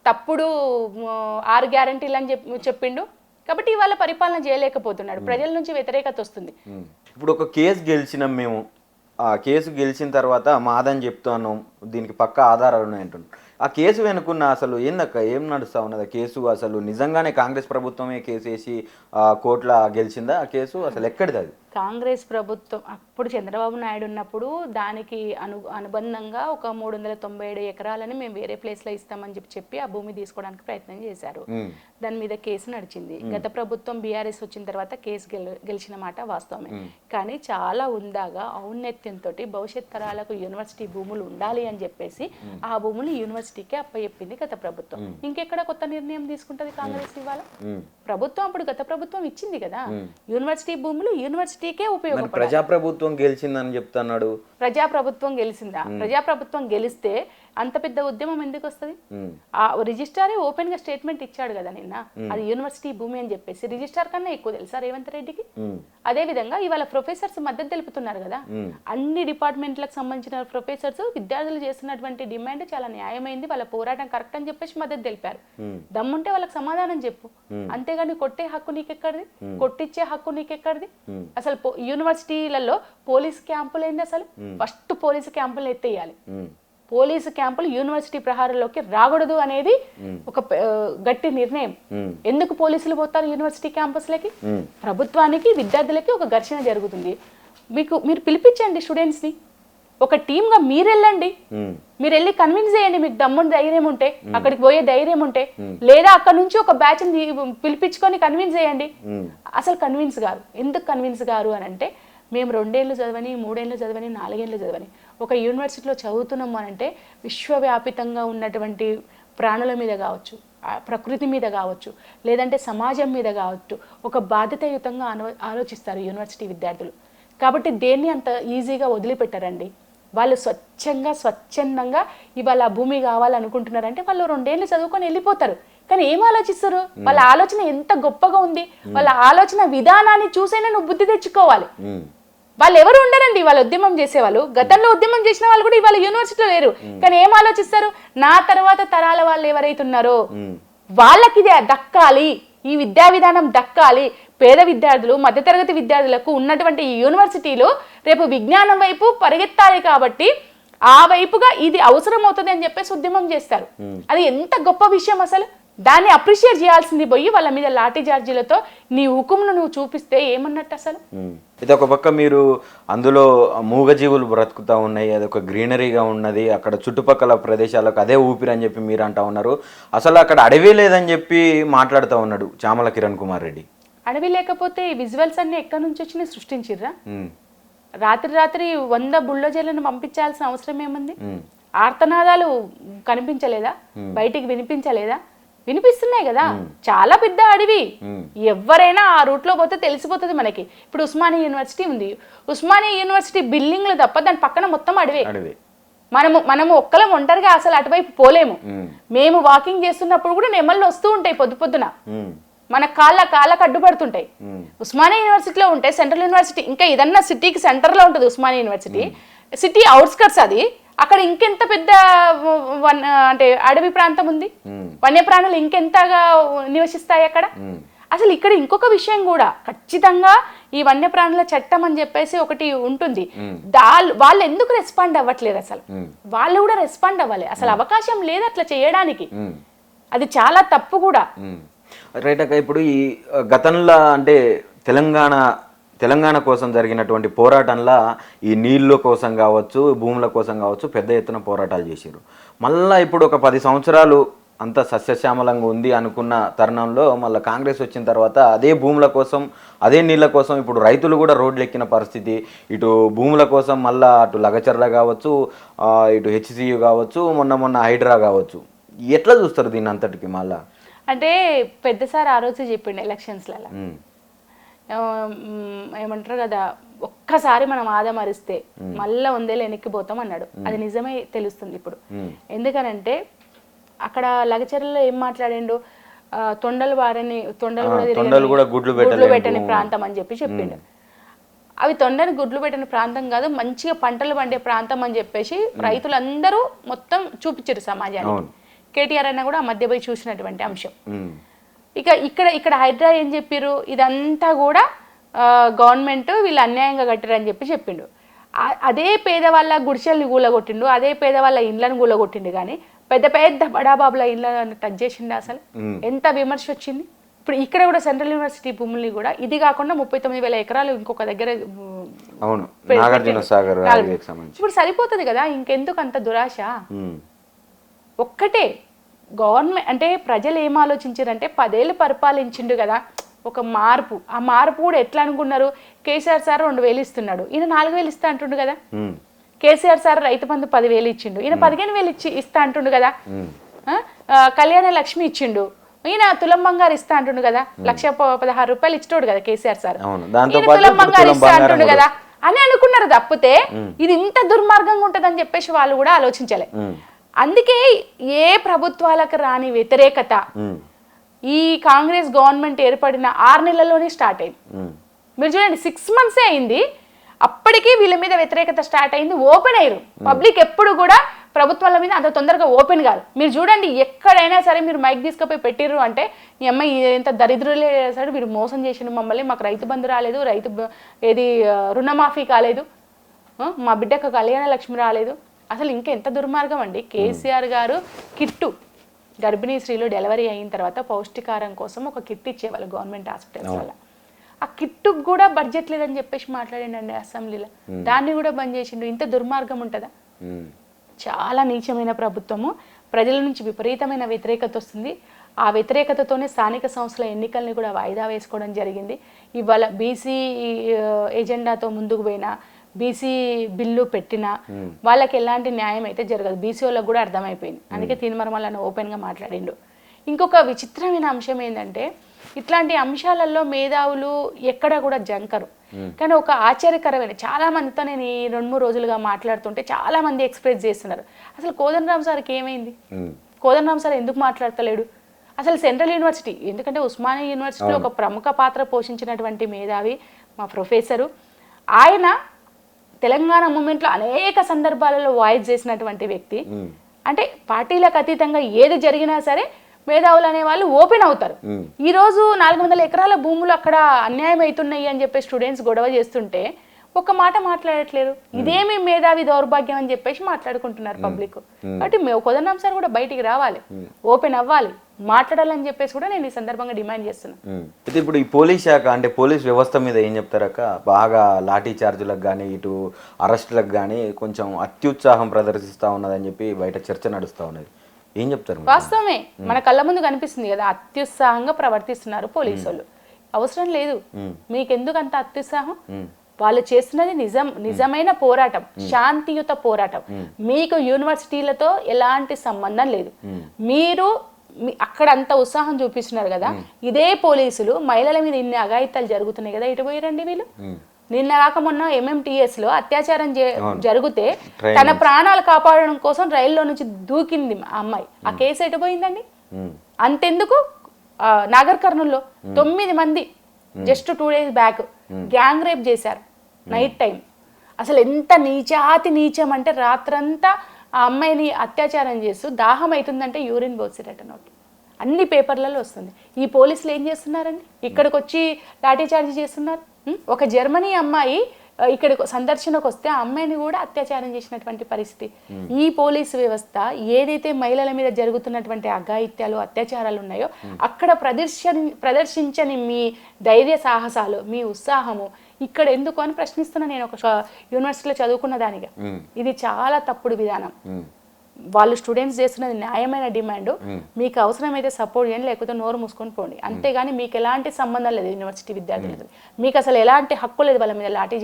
తప్పుడు 6 గ్యారంటీలు అని చెప్పిండు. కాబట్టి ఇవాళ పరిపాలన చేయలేకపోతున్నాడు, ప్రజల నుంచి వ్యతిరేకత వస్తుంది. ఇప్పుడు ఒక కేసు గెలిచినాం మేము, ఆ కేసు గెలిచిన తర్వాత మాదని చెప్తాను, దీనికి పక్కా ఆధారాలు ఉన్నాయంటున్నాను. ఆ కేసు వెనుకున్న అసలు ఏందక్క, ఏం నడుస్తా ఉన్నది కేసు? అసలు నిజంగానే కాంగ్రెస్ ప్రభుత్వమే కేసు వేసి కోర్టులో గెలిచిందా ఆ కేసు? అసలు ఎక్కడిది అది? కాంగ్రెస్ ప్రభుత్వం అప్పుడు చంద్రబాబు నాయుడు ఉన్నప్పుడు దానికి అనుబంధంగా ఒక 397 ఎకరాలని మేము వేరే ప్లేస్లో ఇస్తామని చెప్పి ఆ భూమి తీసుకోవడానికి ప్రయత్నం చేశారు. దాని మీద కేసు నడిచింది. గత ప్రభుత్వం బీఆర్ఎస్ వచ్చిన తర్వాత కేసు గెలిచిన మాట వాస్తవమే. కానీ చాలా ఉందాగా ఔన్నత్యంతో భవిష్యత్ తరాలకు యూనివర్సిటీ భూములు ఉండాలి అని చెప్పేసి ఆ భూములు యూనివర్సిటీకి అప్పచెప్పింది గత ప్రభుత్వం. ఇంకెక్కడ కొత్త నిర్ణయం తీసుకుంటది కాంగ్రెస్? ఇవాళ ప్రభుత్వం అప్పుడు గత ప్రభుత్వం ఇచ్చింది కదా, యూనివర్సిటీ భూములు యూనివర్సిటీకే ఉపయోగపడాలి. ప్రజాప్రభుత్వం గెలిచిందని చెప్తున్నాడు. ప్రజాప్రభుత్వం గెలిచిందా? ప్రజాప్రభుత్వం గెలిస్తే అంత పెద్ద ఉద్యమం ఎందుకు వస్తుంది? ఆ రిజిస్ట్రారే ఓపెన్ గా స్టేట్మెంట్ ఇచ్చాడు కదా నిన్న, అది యూనివర్సిటీ భూమి అని చెప్పేసి. రిజిస్ట్రార్ కన్నా ఎక్కువ తెలుసా రేవంత్ రెడ్డికి? అదే విధంగా ఇవాళ ప్రొఫెసర్స్ మద్దతు తెలుపుతున్నారు కదా, అన్ని డిపార్ట్మెంట్లకు సంబంధించిన ప్రొఫెసర్స్ విద్యార్థులు చేస్తున్నటువంటి డిమాండ్ చాలా న్యాయమైంది, వాళ్ళ పోరాటం కరెక్ట్ అని చెప్పేసి మద్దతు తెలిపారు. దమ్ముంటే వాళ్ళకి సమాధానం చెప్పు, అంతేగాని కొట్టే హక్కు నీకెక్కడిది, కొట్టించే హక్కు నీకెక్కడిది? అసలు యూనివర్సిటీలలో పోలీస్ క్యాంపులు ఏంది? అసలు ఫస్ట్ పోలీసు క్యాంపులు ఎత్తేయాలి. పోలీసు క్యాంపులు యూనివర్సిటీ ప్రహారంలోకి రాకూడదు అనేది ఒక గట్టి నిర్ణయం. ఎందుకు పోలీసులు పోతారు యూనివర్సిటీ క్యాంపస్లకి? ప్రభుత్వానికి విద్యార్థులకి ఒక ఘర్షణ జరుగుతుంది. మీరు పిలిపించండి స్టూడెంట్స్ ని, ఒక టీమ్ గా మీరు వెళ్ళండి, మీరు వెళ్ళి కన్విన్స్ చేయండి, మీకు దమ్ముని ధైర్యం ఉంటే, అక్కడికి పోయే ధైర్యం ఉంటే, లేదా అక్కడ నుంచి ఒక బ్యాచ్ పిలిపించుకొని కన్విన్స్ చేయండి. అసలు కన్విన్స్ గారు. ఎందుకు కన్విన్స్ గారు అని అంటే, మేము 2 ఏళ్ళు చదవని, 3 ఏళ్ళు చదవని, 4 ఏళ్ళు చదవని ఒక యూనివర్సిటీలో చదువుతున్నాము అని అంటే విశ్వవ్యాపితంగా ఉన్నటువంటి ప్రాణుల మీద కావచ్చు, ప్రకృతి మీద కావచ్చు, లేదంటే సమాజం మీద కావచ్చు, ఒక బాధ్యతాయుతంగా ఆలోచిస్తారు యూనివర్సిటీ విద్యార్థులు. కాబట్టి దేన్ని అంత ఈజీగా వదిలిపెట్టారండి. వాళ్ళు స్వచ్ఛందంగా ఇవాళ భూమి కావాలనుకుంటున్నారంటే వాళ్ళు 2 ఏళ్ళు చదువుకొని వెళ్ళిపోతారు. కానీ ఏం ఆలోచిస్తారు? వాళ్ళ ఆలోచన ఎంత గొప్పగా ఉంది, వాళ్ళ ఆలోచన విధానాన్ని చూసైనా నువ్వు బుద్ధి తెచ్చుకోవాలి. వాళ్ళు ఎవరు ఉండరండి వాళ్ళ ఉద్యమం చేసేవాళ్ళు. గతంలో ఉద్యమం చేసిన వాళ్ళు కూడా ఇవాళ యూనివర్సిటీలో లేరు. కానీ ఏం ఆలోచిస్తారు? నా తర్వాత తరాల వాళ్ళు ఎవరైతే ఉన్నారో వాళ్ళకి ఇది దక్కాలి, ఈ విద్యా విధానం దక్కాలి. పేద విద్యార్థులు, మధ్యతరగతి విద్యార్థులకు ఉన్నటువంటి ఈ యూనివర్సిటీలో రేపు విజ్ఞానం వైపు పరిగెత్తాలి. కాబట్టి ఆ వైపుగా ఇది అవసరం అవుతుంది అని చెప్పేసి ఉద్యమం చేస్తారు. అది ఎంత గొప్ప విషయం అసలు. దాన్ని అప్రిషియేట్ చేయాల్సింది పోయి వాళ్ళ మీద లాఠీ చార్జీలతో నీ హుకుంను నువ్వు చూపిస్తే ఏమన్నట్టు అసలు? ఇది ఒక పక్క మీరు అందులో మూగజీవులు బ్రతుకుతూ ఉన్నాయి, అదొక గ్రీనరీగా ఉన్నది, అక్కడ చుట్టుపక్కల ప్రదేశాలకు అదే ఊపిరి అని చెప్పి మీరు అంటా ఉన్నారు. అసలు అక్కడ అడవి లేదని చెప్పి మాట్లాడుతూ ఉన్నాడు చామల కిరణ్ కుమార్ రెడ్డి. అడవి లేకపోతే ఈ విజువల్స్ అన్ని ఎక్కడి నుంచి వచ్చినాయి? సృష్టించిర్రా? రాత్రి 100 బుల్డోజర్లను పంపించాల్సిన అవసరం ఏముంది? ఆర్తనాదాలు కనిపించలేదా? బయటికి వినిపించలేదా? వినిపిస్తున్నాయి కదా. చాలా పెద్ద అడవి, ఎవరైనా ఆ రూట్ లో పోతే తెలిసిపోతుంది మనకి. ఇప్పుడు ఉస్మానియా యూనివర్సిటీ ఉంది, ఉస్మానియా యూనివర్సిటీ బిల్డింగ్లు తప్ప దాని పక్కన మొత్తం అడవే. మనము ఒక్కలం ఒంటరిగా అసలు అటువైపు పోలేము. మేము వాకింగ్ చేస్తున్నప్పుడు కూడా నెమళ్ళు వస్తూ ఉంటాయి పొద్దున, మన కాళ్ళకు అడ్డుపడుతుంటాయి. ఉస్మానియా యూనివర్సిటీలో ఉంటే సెంట్రల్ యూనివర్సిటీ ఇంకా ఇదన్నా సిటీకి సెంటర్ లో ఉంటుంది. ఉస్మానియా యూనివర్సిటీ సిటీ అవుట్స్కట్స్, అది అక్కడ ఇంకెంత పెద్ద అంటే అడవి ప్రాంతం ఉంది, వన్యప్రాణులు ఇంకెంతగా నివసిస్తాయి అక్కడ. అసలు ఇక్కడ ఇంకొక విషయం కూడా ఖచ్చితంగా ఈ వన్యప్రాణుల చట్టం అని చెప్పేసి ఒకటి ఉంటుంది. వాళ్ళు ఎందుకు రెస్పాండ్ అవ్వట్లేదు? అసలు వాళ్ళు కూడా రెస్పాండ్ అవ్వాలి. అసలు అవకాశం లేదు అట్లా చేయడానికి, అది చాలా తప్పు కూడా. రైట్ అక్క, ఇప్పుడు ఈ గతంలో అంటే తెలంగాణ కోసం జరిగినటువంటి పోరాటంలో ఈ నీళ్ళ కోసం కావచ్చు, భూముల కోసం కావచ్చు పెద్ద ఎత్తున పోరాటాలు చేశారు. మళ్ళీ ఇప్పుడు ఒక 10 సంవత్సరాలు అంత సస్యశ్యామలంగా ఉంది అనుకున్న తరుణంలో మళ్ళీ కాంగ్రెస్ వచ్చిన తర్వాత అదే భూముల కోసం, అదే నీళ్ళ కోసం ఇప్పుడు రైతులు కూడా రోడ్లు ఎక్కిన పరిస్థితి. ఇటు భూముల కోసం మళ్ళీ అటు లగచర్ల కావచ్చు, ఇటు హెచ్సియు కావచ్చు, మొన్న హైడ్రా కావచ్చు. ఎట్లా చూస్తారు దీన్ని అంతటికి? మళ్ళా అంటే పెద్దసారి ఆ రోజు చెప్పిండు ఎలక్షన్స్లలో, ఏమంటారు కదా, ఒక్కసారి మనం ఆదమరిస్తే మళ్ళా 100 ఏళ్ళు వెనక్కిపోతాం అన్నాడు. అది నిజమే తెలుస్తుంది ఇప్పుడు. ఎందుకనంటే అక్కడ లగచర్లలో ఏం మాట్లాడిండు, తొండలు కూడా గుడ్లు పెట్టని ప్రాంతం అని చెప్పి చెప్పిండు. అవి తొండని గుడ్లు పెట్టని ప్రాంతం కాదు, మంచిగా పంటలు పండే ప్రాంతం అని చెప్పేసి రైతులందరూ మొత్తం చూపించారు సమాజానికి. కేటీఆర్ అయినా కూడా ఆ మధ్య పోయి చూసినటువంటి అంశం. ఇక ఇక్కడ హైడ్రా ఏం చెప్పారు, ఇదంతా కూడా గవర్నమెంట్ వీళ్ళు అన్యాయంగా కట్టారు అని చెప్పి చెప్పిండు. అదే పేదవాళ్ళ గుడిసెల్ని గూలగొట్టిండు, అదే పేదవాళ్ళ ఇండ్లను గూలగొట్టిండు. కానీ పెద్ద పెద్ద బడాబాబుల ఇళ్ళని టచ్ చేసిండు. అసలు ఎంత విమర్శ వచ్చింది. ఇప్పుడు ఇక్కడ కూడా సెంట్రల్ యూనివర్సిటీ భూముల్ని కూడా ఇది కాకుండా 39,000 ఎకరాలు ఇంకొక దగ్గర ఇప్పుడు సరిపోతుంది కదా, ఇంకెందుకు అంత దురాశ? ఒక్కటే గవర్నమెంట్ అంటే ప్రజలు ఏం ఆలోచించారంటే 10 ఏళ్ళు పరిపాలించిండు కదా, ఒక మార్పు. ఆ మార్పు కూడా ఎట్లా అనుకున్నారు? కేసీఆర్ సార్ 2,000 ఇస్తున్నాడు, ఈయన 4,000 ఇస్తా అంటుండు కదా. కేసీఆర్ సార్ రైతు బంధు 10,000 ఇచ్చిండు, ఈయన 15,000 ఇస్తా అంటుండు కదా. కళ్యాణ లక్ష్మి ఇచ్చిండు, ఈయన తులం బంగారు ఇస్తా అంటుండు కదా. 1,16,000 రూపాయలు ఇచ్చినోడు కదా కేసీఆర్ సార్, తులం బంగారు ఇస్తా అంటుండు కదా అని అనుకున్నారు. తప్పితే ఇది ఇంత దుర్మార్గంగా ఉంటదని చెప్పేసి వాళ్ళు కూడా ఆలోచించలే. అందుకే ఏ ప్రభుత్వాలకు రాని వ్యతిరేకత ఈ కాంగ్రెస్ గవర్నమెంట్ ఏర్పడిన 6 నెలల్లోనే స్టార్ట్ అయింది. మీరు చూడండి, 6 months అయింది, అప్పటికీ వీళ్ళ మీద వ్యతిరేకత స్టార్ట్ అయింది. ఓపెన్ అయ్యారు. పబ్లిక్ ఎప్పుడు కూడా ప్రభుత్వాల మీద అంత తొందరగా ఓపెన్ కాదు. మీరు చూడండి, ఎక్కడైనా సరే మీరు మైక్ తీసుకుపోయి పెట్టిర్రు అంటే ఈ అమ్మాయి ఎంత దరిద్రులే చేశాడు, వీడు మోసం చేసిండు మమ్మల్ని, మాకు రైతు బంధు రాలేదు, ఏది రుణమాఫీ కాలేదు, మా బిడ్డకు కళ్యాణ లక్ష్మి రాలేదు. అసలు ఇంకా ఎంత దుర్మార్గం అండి. కేసీఆర్ గారు కిట్టు, గర్భిణీ స్త్రీలు డెలివరీ అయిన తర్వాత పౌష్టికారం కోసం ఒక కిట్ ఇచ్చేవాళ్ళు గవర్నమెంట్ హాస్పిటల్స్ వల్ల. ఆ కిట్టుకు కూడా బడ్జెట్ లేదని చెప్పేసి మాట్లాడిండండి అసెంబ్లీలో, దాన్ని కూడా బంద్ చేసిండు. ఇంత దుర్మార్గం ఉంటుందా? చాలా నీచమైన ప్రభుత్వము. ప్రజల నుంచి విపరీతమైన వ్యతిరేకత వస్తుంది. ఆ వ్యతిరేకతతోనే స్థానిక సంస్థల ఎన్నికల్ని కూడా వాయిదా వేసుకోవడం జరిగింది. ఇవాళ బీసీ ఎజెండాతో ముందుకు పోయినా, బీసీ బిల్లు పెట్టినా వాళ్ళకి ఎలాంటి న్యాయం అయితే జరగదు. బీసీ వాళ్ళకి కూడా అర్థమైపోయింది. అందుకే తీన్మర్మలను ఓపెన్గా మాట్లాడిండు. ఇంకొక విచిత్రమైన అంశం ఏంటంటే, ఇట్లాంటి అంశాలలో మేధావులు ఎక్కడ కూడా జంకరు. కానీ ఒక ఆశ్చర్యకరమైన, చాలా మందితో నేను ఈ 2-3 రోజులుగా మాట్లాడుతుంటే చాలా మంది ఎక్స్ప్రెస్ చేస్తున్నారు, అసలు కోదండరామ్ సార్కి ఏమైంది, కోదండరామ్ సార్ ఎందుకు మాట్లాడతలేడు? అసలు సెంట్రల్ యూనివర్సిటీ, ఎందుకంటే ఉస్మానియా యూనివర్సిటీలో ఒక ప్రముఖ పాత్ర పోషించినటువంటి మేధావి మా ప్రొఫెసరు, ఆయన తెలంగాణ మూమెంట్లో అనేక సందర్భాలలో వాయిస్ చేసినటువంటి వ్యక్తి. అంటే పార్టీలకు అతీతంగా ఏది జరిగినా సరే మేధావులు అనే వాళ్ళు ఓపెన్ అవుతారు. ఈ రోజు 400 ఎకరాల భూములు అక్కడ అన్యాయం అవుతున్నాయి అని చెప్పి స్టూడెంట్స్ గొడవ చేస్తుంటే ఒక మాట మాట్లాడట్లేరు. ఇదేమి మేధావి దౌర్భాగ్యం అని చెప్పేసి మాట్లాడుకుంటున్నారు పబ్లిక్. కాబట్టి కొదండం సార్ కూడా బయటికి రావాలి, ఓపెన్ అవ్వాలి, మాట్లాడాలని చెప్పేసి కూడా నేను ఈ సందర్భంగా డిమాండ్ చేస్తున్నాను. అయితే ఇప్పుడు ఈ పోలీస్ శాఖ అంటే పోలీస్ వ్యవస్థ మీద ఏం చెప్తారక్క? బాగా లాఠీ చార్జులకు కానీ ఇటు అరెస్టులకు కానీ కొంచెం అత్యుత్సాహం ప్రదర్శిస్తూ ఉన్నదని చెప్పి బయట చర్చ నడుస్తూ ఉన్నది. ఏం చెప్తారు? వాస్తవమే, మన కళ్ళ ముందు కనిపిస్తుంది కదా, అత్యుత్సాహంగా ప్రవర్తిస్తున్నారు పోలీసు వాళ్ళు. అవసరం లేదు, మీకెందుకు అంత అత్యుత్సాహం? వాళ్ళు చేస్తున్నది నిజమైన పోరాటం, శాంతియుత పోరాటం. మీకు యూనివర్సిటీలతో ఎలాంటి సంబంధం లేదు. మీరు అక్కడ అంత ఉత్సాహం చూపిస్తున్నారు కదా, ఇదే పోలీసులు మహిళల మీద ఇన్ని అఘాయిత్యాలు జరుగుతున్నాయి కదా, ఇటు పోయిరండి వీళ్ళు. నిన్న కాక మొన్న MMTS లో అత్యాచారం జరిగితే తన ప్రాణాలు కాపాడడం కోసం రైల్లో నుంచి దూకింది ఆ అమ్మాయి. ఆ కేసు ఎటు పోయిందండి? అంతెందుకు నాగర్ కర్నూల్లో 9 మంది just 2 days back gang rape చేశారు నైట్ టైం. అసలు ఎంత నీచాతి నీచం అంటే రాత్రంతా ఆ అమ్మాయిని అత్యాచారం చేస్తూ దాహం అవుతుందంటే యూరిన్ పోసిరట నోట్. అన్ని పేపర్లలో వస్తుంది. ఈ పోలీసులు ఏం చేస్తున్నారండి? ఇక్కడికి వచ్చి లాఠీ చార్జ్ చేస్తున్నారు. ఒక జర్మనీ అమ్మాయి ఇక్కడ సందర్శనకు వస్తే ఆ అమ్మాయిని కూడా అత్యాచారం చేసినటువంటి పరిస్థితి. ఈ పోలీసు వ్యవస్థ ఏదైతే మహిళల మీద జరుగుతున్నటువంటి అఘాయిత్యాలు అత్యాచారాలు ఉన్నాయో అక్కడ ప్రదర్శించని మీ ధైర్య సాహసాలు, మీ ఉత్సాహము ఇక్కడ ఎందుకు అని ప్రశ్నిస్తున్నా నేను, ఒక యూనివర్సిటీలో చదువుకున్న దానిగా. ఇది చాలా తప్పుడు విధానం. వాళ్ళు స్టూడెంట్స్ చేస్తున్నది న్యాయమైన డిమాండ్. మీకు అవసరమైతే సపోర్ట్ చేయండి, లేకపోతే నోరు మూసుకొని పోండి. అంతేగాని మీకు ఎలాంటి సంబంధం లేదు యూనివర్సిటీ విద్యార్థులతో. మీకు అసలు ఎలాంటి హక్కు లేదు వాళ్ళ మీద లాఠీ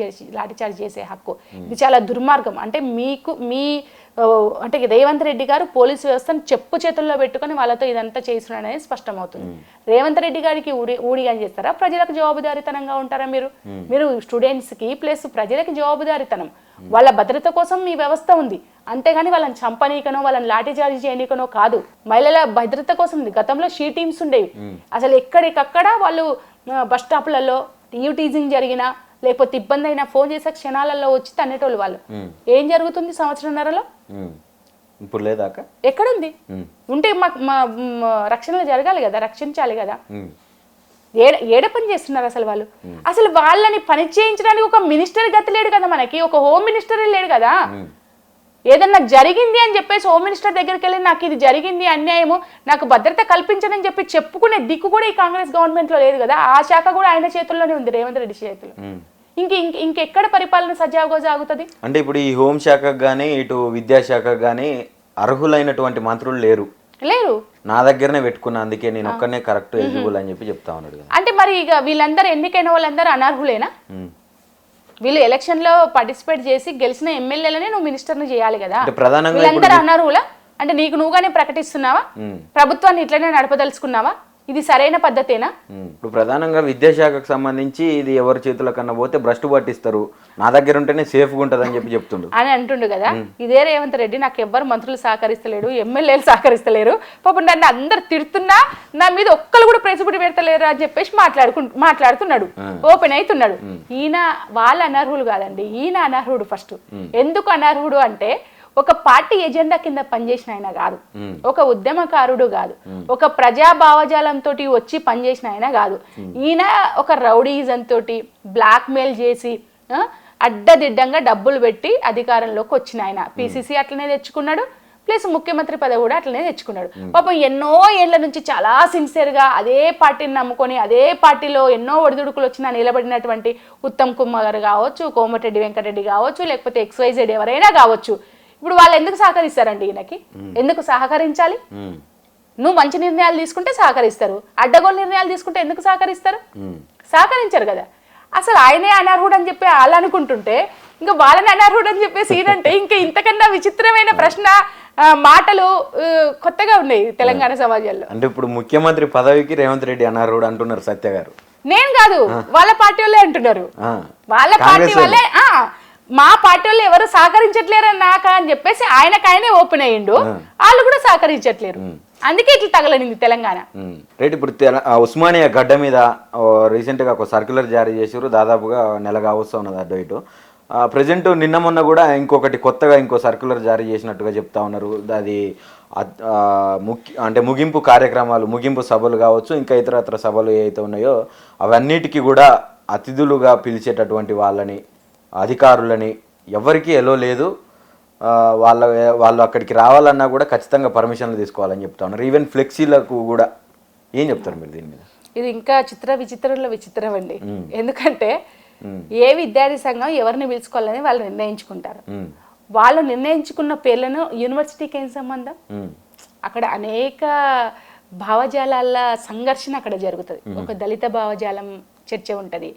చార్జ్ చేసే హక్కు. ఇది చాలా దుర్మార్గం. అంటే అంటే రేవంత్ రెడ్డి గారు పోలీసు వ్యవస్థను చెప్పు చేతుల్లో పెట్టుకొని వాళ్ళతో ఇదంతా చేస్తున్నాడనేది స్పష్టమవుతుంది. రేవంత్ రెడ్డి గారికి ఊడిగా చేస్తారా? ప్రజలకు జవాబుదారీతనంగా ఉంటారా? మీరు స్టూడెంట్స్ కి ప్లస్ ప్రజలకి జవాబుదారీతనం. వాళ్ళ భద్రత కోసం మీ వ్యవస్థ ఉంది, అంతేగాని వాళ్ళని చంపనీకనో వాళ్ళని లాఠీ చార్జ్ చేయనీకనో కాదు. మహిళల భద్రత కోసం ఉంది. గతంలో షీ టీమ్స్ ఉండేవి. అసలు ఎక్కడికక్కడ వాళ్ళు బస్ స్టాప్లలో టీజింగ్ జరిగినా లేకపోతే ఇబ్బంది అయినా ఫోన్ చేసే క్షణాలలో వచ్చి తన్నేటోళ్ళు వాళ్ళు. ఏం జరుగుతుంది సంవత్సరంన్నరలో? ఇప్పుడు లేదాక ఎక్కడుంది? ఉంటే మా రక్షణలో జరగాలి కదా, రక్షించాలి కదా. ఏడ పని చేస్తున్నారు అసలు వాళ్ళు? అసలు వాళ్ళని పని చేయించడానికి ఒక మినిస్టర్ గతి లేడు కదా మనకి, ఒక హోమ్ మినిస్టర్ లేడు కదా. ఏదన్నా జరిగింది అని చెప్పేసి హోమ్ మినిస్టర్ దగ్గరికి వెళ్ళి నాకు ఇది జరిగింది అన్యాయము, నాకు భద్రత కల్పించనని చెప్పి చెప్పుకునే దిక్కు కూడా ఈ కాంగ్రెస్ గవర్నమెంట్ లో లేదు కదా. ఆ శాఖ కూడా ఆయన చేతుల్లోనే ఉంది, రేవంత్ రెడ్డి చేతుల్లో. ఇంకెక్కడ పరిపాలన సజావుగా సాగుతుంది? అంటే ఇప్పుడు ఈ హోం శాఖకు కానీ ఇటు విద్యాశాఖకు కానీ అర్హులైనటువంటి మంత్రులు లేరు. నా దగ్గరనే పెట్టుకున్నా, అందుకే నేను ఒక్కనే కరెక్ట్ ఎలిజిబుల్ అని చెప్పి చెప్తా ఉన్నాడు కదా. అంటే మరి ఇక వీళ్ళందరూ ఎన్నికైన వాళ్ళందరూ అనర్హులేనా? వీళ్ళు ఎలక్షన్ లో పార్టిసిపేట్ చేసి గెలిచిన ఎమ్మెల్యేలనే నువ్వు మినిస్టర్ని చేయాలి కదా. వీళ్ళందరూ అనర్హులా? అంటే నీకు నువ్వుగానే ప్రకటిస్తున్నావా? ప్రభుత్వాన్ని ఇట్లనే నడపదలుచుకున్నావా? ఇది సరైన పద్ధతేనా? ఇప్పుడు ప్రధానంగా విద్యాశాఖకు సంబంధించి ఇది ఎవరి చేతుల కన్నా పోతే భ్రష్టు పట్టిస్తారు, నా దగ్గర ఉంటేనే సేఫ్గా ఉంటుంది అని చెప్పి చెప్తుండు అని అంటుండు కదా. ఇదే రేవంత్ రెడ్డి నాకు ఎవ్వరు మంత్రులు సహకరిస్తలేడు, ఎమ్మెల్యేలు సహకరిస్తలేరు, పాపం నన్ను అందరు తిడుతున్నా నా మీద ఒక్కరు కూడా ప్రెసిబిటి పెడతలేరు అని చెప్పేసి మాట్లాడుతున్నాడు, ఓపెన్ అవుతున్నాడు. ఈయన వాళ్ళ అనర్హులు కాదండి, ఈయన అనర్హుడు. ఫస్ట్ ఎందుకు అనర్హుడు అంటే ఒక పార్టీ ఎజెండా కింద పనిచేసిన ఆయన కాదు, ఒక ఉద్యమకారుడు కాదు, ఒక ప్రజా భావజాలంతో వచ్చి పనిచేసిన ఆయన కాదు. ఈయన ఒక రౌడీజం తోటి బ్లాక్ మెయిల్ చేసి అడ్డదిడ్డంగా డబ్బులు పెట్టి అధికారంలోకి వచ్చిన ఆయన. PCC అట్లనే తెచ్చుకున్నాడు, ప్లస్ ముఖ్యమంత్రి పదవి కూడా అట్లనే తెచ్చుకున్నాడు. పాపం ఎన్నో ఏళ్ల నుంచి చాలా సిన్సియర్గా అదే పార్టీని నమ్ముకొని అదే పార్టీలో ఎన్నో ఒడిదుడుకులు వచ్చినా నిలబడినటువంటి ఉత్తమ్ కుమార్ కావచ్చు, కోమటిరెడ్డి వెంకటరెడ్డి కావచ్చు, లేకపోతే XYZ ఎవరైనా కావచ్చు. ఇప్పుడు వాళ్ళు ఎందుకు సహకరిస్తారండి ఈయనకి? ఎందుకు సహకరించాలి? నువ్వు మంచి నిర్ణయాలు తీసుకుంటే సహకరిస్తారు, అడ్డగోలు నిర్ణయాలు తీసుకుంటే ఎందుకు సహకరిస్తారు? సహకరించరు కదా. అసలు ఆయనే అనర్హుడు అని చెప్పి వాళ్ళు అనుకుంటుంటే ఇంకా వాళ్ళని అనర్హుడు అని చెప్పేసి ఈయనంటే ఇంకా ఇంతకన్నా విచిత్రమైన ప్రశ్న, మాటలు కొత్తగా ఉన్నాయి తెలంగాణ సమాజంలో. అంటే ఇప్పుడు ముఖ్యమంత్రి పదవికి రేవంత్ రెడ్డి అనర్హుడు అంటున్నారు సత్య గారు. నేను కాదు, వాళ్ళ పార్టీ వాళ్ళే అంటున్నారు. వాళ్ళ పార్టీ వాళ్ళే, మా పార్టీ వాళ్ళు ఎవరు సహకరించట్లేరు నాక అని చెప్పేసి ఆయనకాయనే ఓపెన్ అయ్యిండు, వాళ్ళు కూడా సహకరించట్లేరు. అందుకే ఇట్లా తగలనింది తెలంగాణ. రైట్. ఇప్పుడు ఉస్మానియా గడ్డ మీద రీసెంట్గా ఒక సర్క్యులర్ జారీ చేసారు, దాదాపుగా నెలగా వస్తున్నది అడ్డు ఇటు. ప్రజెంట్ నిన్న మొన్న కూడా కొత్తగా ఇంకో సర్క్యులర్ జారీ చేసినట్టుగా చెప్తా ఉన్నారు. అది అంటే ముగింపు కార్యక్రమాలు, ముగింపు సభలు కావచ్చు, ఇంకా ఇతరత్ర సభలు ఏవైతే ఉన్నాయో అవన్నిటికీ కూడా అతిథులుగా పిలిచేటటువంటి వాళ్ళని అధికారులని ఎవరికీ ఎలో లేదు, వాళ్ళు అక్కడికి రావాలన్నా కూడా ఖచ్చితంగా పర్మిషన్లు తీసుకోవాలని చెప్తా ఉన్నారు. ఈవెన్ ఫ్లెక్సీలకు కూడా ఏం చెప్తారు మీరు దీని మీద? ఇది ఇంకా విచిత్రంలో విచిత్రం అండి. ఎందుకంటే ఏ విద్యార్థి సంఘం ఎవరిని పిలుచుకోవాలని వాళ్ళు నిర్ణయించుకుంటారు. వాళ్ళు నిర్ణయించుకున్న పేర్లను యూనివర్సిటీకి ఏం సంబంధం? అక్కడ అనేక భావజాలాల సంఘర్షణ అక్కడ జరుగుతుంది. ఒక దళిత భావజాలం చర్చ ఉంటుంది,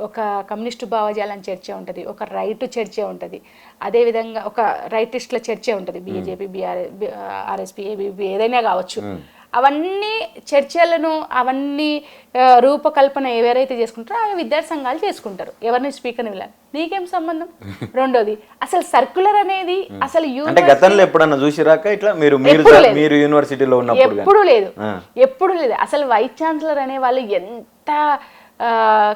ఒక కమ్యూనిస్టు భావజాలం చర్చ ఉంటుంది, ఒక రైటు చర్చ ఉంటుంది, అదేవిధంగా ఒక రైటిస్టుల చర్చ ఉంటుంది, బీజేపీ, ఆర్ఎస్పీ, ఏబీపీ ఏదైనా కావచ్చు. అవన్నీ చర్చలను అవన్నీ రూపకల్పన ఎవరైతే చేసుకుంటారో ఆ విద్యార్థి సంఘాలు చేసుకుంటారు. ఎవరిని స్పీకర్ని వెళ్ళాలి, నీకేం సంబంధం? రెండోది, అసలు సర్క్యులర్ అనేది అసలు గతంలో ఎప్పుడన్నా చూసిరాక ఇట్లా మీరు యూనివర్సిటీలో ఉన్నప్పుడు? ఎప్పుడు లేదు. అసలు వైస్ ఛాన్సలర్ అనే వాళ్ళు ఎంత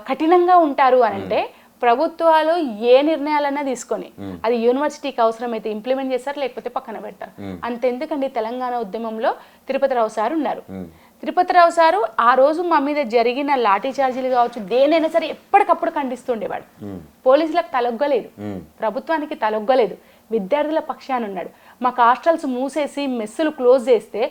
కఠినంగా ఉంటారు అని అంటే, ప్రభుత్వాలు ఏ నిర్ణయాలన్నా తీసుకొని అది యూనివర్సిటీకి అవసరమైతే ఇంప్లిమెంట్ చేస్తారు, లేకపోతే పక్కన పెడతారు. అంతెందుకండి, తెలంగాణ ఉద్యమంలో తిరుపతిరావు సార్ ఉన్నారు. తిరుపతిరావు సారు ఆ రోజు మా మీద జరిగిన లాఠీ చార్జీలు కావచ్చు, దేనైనా సరే ఎప్పటికప్పుడు ఖండిస్తుండేవాడు. పోలీసులకు తలొగ్గలేదు, ప్రభుత్వానికి తలొగ్గలేదు, విద్యార్థుల పక్షాన ఉన్నాడు. మాకు హాస్టల్స్ మూసేసి మెస్సులు క్లోజ్ చేస్తే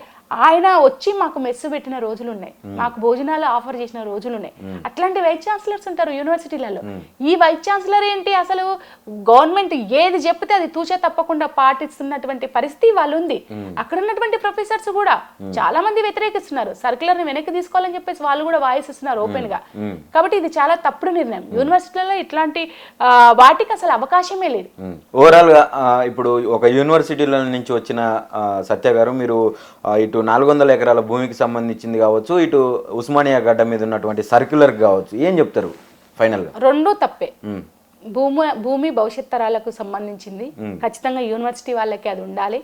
ఆయన వచ్చి మాకు మెస్సు పెట్టిన రోజులు ఉన్నాయి, మాకు భోజనాలు ఆఫర్ చేసిన రోజులు ఉన్నాయి. అట్లాంటి వైస్ ఛాన్సలర్స్ ఉంటారు యూనివర్సిటీలలో. ఈ వైస్ ఛాన్సలర్ ఏంటి, అసలు గవర్నమెంట్ ఏది చెప్తే అది తూచే తప్పకుండా పాటిస్తున్నటువంటి పరిస్థితి వాళ్ళు ఉంది. అక్కడ ఉన్నటువంటి ప్రొఫెసర్స్ కూడా చాలా మంది వ్యతిరేకిస్తున్నారు, సర్క్యులర్ ని వెనక్కి తీసుకోవాలని చెప్పేసి వాళ్ళు కూడా వాయిస్ ఇస్తున్నారు ఓపెన్ గా. కాబట్టి ఇది చాలా తప్పుడు నిర్ణయం. యూనివర్సిటీలలో ఇట్లాంటి వాటికి అసలు అవకాశమే లేదు. ఓవరాల్ గా ఇప్పుడు ఒక యూనివర్సిటీల నుంచి వచ్చిన సత్య గారు, మీరు ఇటు 400 ఎకరాల భూమికి సంబంధించింది కావచ్చు, ఇటు ఉస్మానియా గడ్డ మీద ఉన్నటువంటి సర్క్యులర్ కావచ్చు, ఏం చెప్తారు ఫైనల్ గా? రెండూ తప్పే. భూమి భవిష్యత్ తరాలకు సంబంధించింది, ఖచ్చితంగా యూనివర్సిటీ వాళ్ళకి అది ఉండాలి.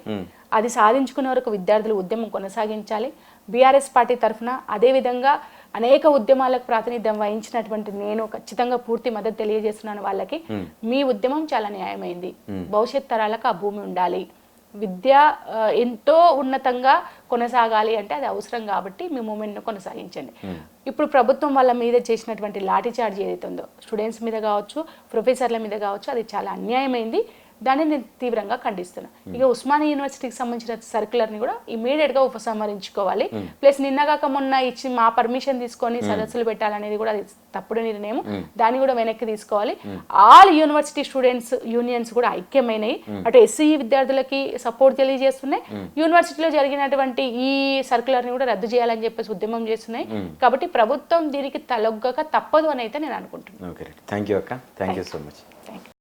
అది సాధించుకునే వరకు విద్యార్థులు ఉద్యమం కొనసాగించాలి. బీఆర్ఎస్ పార్టీ తరఫున అదేవిధంగా అనేక ఉద్యమాలకు ప్రాతినిధ్యం వహించినటువంటి నేను ఖచ్చితంగా పూర్తి మద్దతు తెలియజేస్తున్నాను వాళ్ళకి. మీ ఉద్యమం చాలా న్యాయమైంది, భవిష్యత్ తరాలకు ఆ భూమి ఉండాలి, విద్య ఎంతో ఉన్నతంగా కొనసాగాలి అంటే అది అవసరం. కాబట్టి మీ మూమెంట్ను కొనసాగించండి. ఇప్పుడు ప్రభుత్వం వాళ్ళ మీద చేసినటువంటి లాఠీ చార్జ్ ఏదైతే ఉందో, స్టూడెంట్స్ మీద కావచ్చు, ప్రొఫెసర్ల మీద కావచ్చు, అది చాలా అన్యాయమైంది. దాన్ని నేను తీవ్రంగా ఖండిస్తున్నాను. ఇక ఉస్మానియా యూనివర్సిటీకి సంబంధించిన సర్క్యులర్ని కూడా ఇమీడియట్గా ఉపసంహరించుకోవాలి. ప్లస్ నిన్నగాక మొన్న ఇచ్చి మా పర్మిషన్ తీసుకొని సదస్సులు పెట్టాలనేది కూడా అది తప్పుడు నిర్ణయం, దాన్ని కూడా వెనక్కి తీసుకోవాలి. ఆల్ యూనివర్సిటీ స్టూడెంట్స్ యూనియన్స్ కూడా ఐక్యమైనవి, అటు ఎస్సీ విద్యార్థులకి సపోర్ట్ తెలియజేస్తున్నాయి, యూనివర్సిటీలో జరిగినటువంటి ఈ సర్క్యులర్ని కూడా రద్దు చేయాలని చెప్పేసి ఉద్యమం చేస్తున్నాయి. కాబట్టి ప్రభుత్వం దీనికి తలొగ్గక తప్పదు అని అయితే నేను అనుకుంటున్నాను. థ్యాంక్ యూ అక్క, thank you so much. Thank you.